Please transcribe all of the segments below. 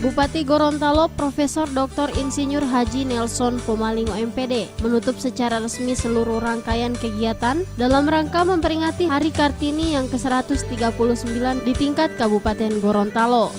Bupati Gorontalo Profesor Dr. Insinyur Haji Nelson Pomalingo MPD menutup secara resmi seluruh rangkaian kegiatan dalam rangka memperingati Hari Kartini yang ke-139 di tingkat Kabupaten Gorontalo.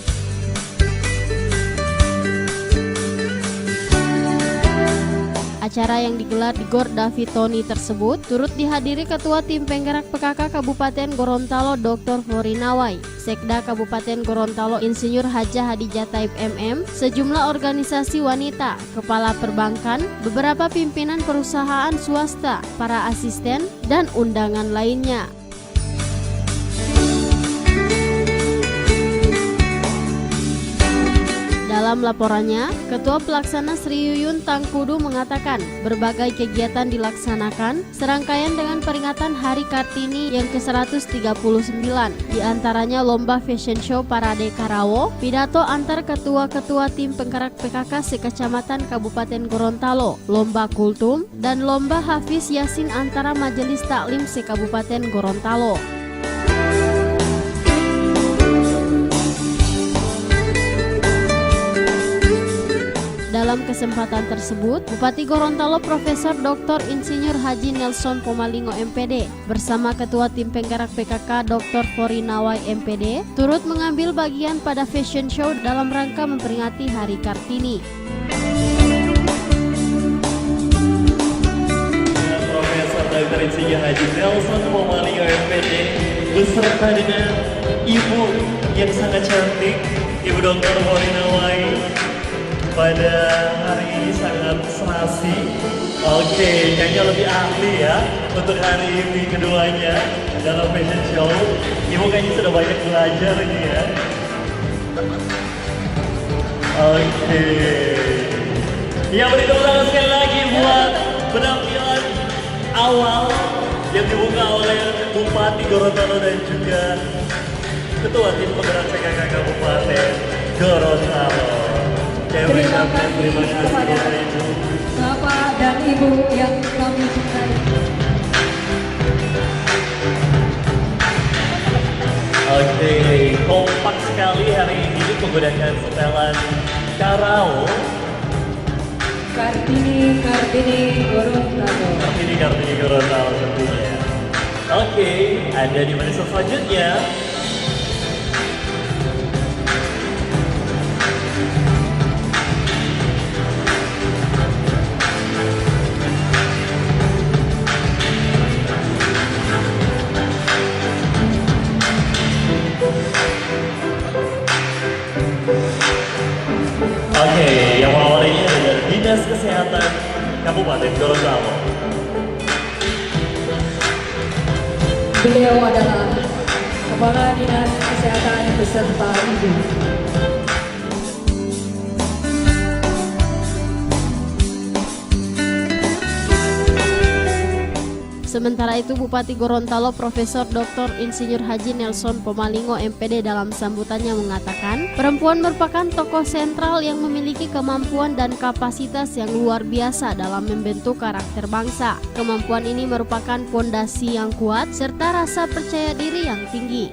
Acara yang digelar di Gor David Tony tersebut turut dihadiri Ketua Tim Penggerak PKK Kabupaten Gorontalo Dr. Forinawai, Sekda Kabupaten Gorontalo Insinyur Haja Hadijah Taib MM, sejumlah organisasi wanita, kepala perbankan, beberapa pimpinan perusahaan swasta, para asisten, dan undangan lainnya. Dalam laporannya, Ketua Pelaksana Sri Yuyun Tangkudu mengatakan berbagai kegiatan dilaksanakan serangkaian dengan peringatan Hari Kartini yang ke-139, diantaranya lomba fashion show Parade Karawo, pidato antar ketua-ketua tim penggerak PKK sekecamatan Kabupaten Gorontalo, lomba kultum, dan lomba Hafiz Yasin antara Majelis Taklim se-Kabupaten Gorontalo. Dalam kesempatan tersebut, Bupati Gorontalo Profesor Dr. Insinyur Haji Nelson Pomalingo MPD bersama Ketua Tim Penggerak PKK Dr. Forinawai MPD turut mengambil bagian pada fashion show dalam rangka memperingati Hari Kartini. Profesor Dr. Insinyur Haji Nelson Pomalingo MPD beserta dengan Ibu yang sangat cantik, Ibu Dr. Forinawai. Pada hari ini sangat serasi. Oke, kayaknya lebih ahli ya untuk hari ini keduanya dalam fashion show. Ibu kayaknya sudah banyak belajar ini ya. Oke. Ya, beri tepuk tangan sekali lagi buat penampilan awal yang dibuka oleh Bupati Gorontalo dan juga Ketua Tim Penggerak PKK Kabupaten Gorontalo. Terima kasih kepada Bapak dan Ibu yang kami cintai. Oke, kompak sekali hari ini menggunakan setelan Karawo. Kartini Gorontalo. Kartini Gorontalo tentunya. Oke, ada di menit selanjutnya. Oke, yang awalnya adalah Dinas Kesehatan Kabupaten Gorontalo. Beliau adalah Kepala Dinas Kesehatan beserta Ibu. Sementara itu, Bupati Gorontalo Profesor Dr. Insinyur Haji Nelson Pomalingo MPD dalam sambutannya mengatakan, perempuan merupakan tokoh sentral yang memiliki kemampuan dan kapasitas yang luar biasa dalam membentuk karakter bangsa. Kemampuan ini merupakan fondasi yang kuat serta rasa percaya diri yang tinggi.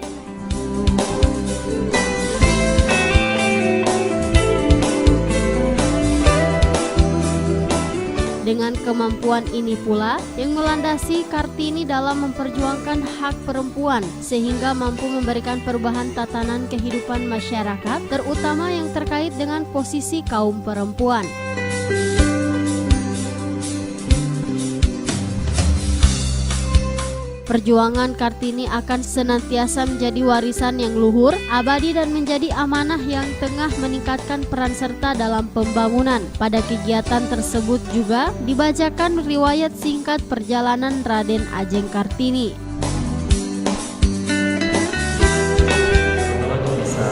Dengan kemampuan ini pula yang melandasi Kartini dalam memperjuangkan hak perempuan sehingga mampu memberikan perubahan tatanan kehidupan masyarakat, terutama yang terkait dengan posisi kaum perempuan. Perjuangan Kartini akan senantiasa menjadi warisan yang luhur, abadi dan menjadi amanah yang tengah meningkatkan peran serta dalam pembangunan. Pada kegiatan tersebut juga dibacakan riwayat singkat perjalanan Raden Ajeng Kartini. Kalau bisa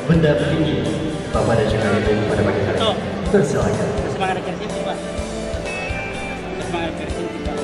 mendampingi Bapak dan juga Ibu pada pagi hari ini. Bersilakan. Semangat kerja Pak. Semangat kerja Pak.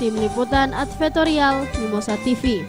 Tim Liputan Advertorial Mimosa TV.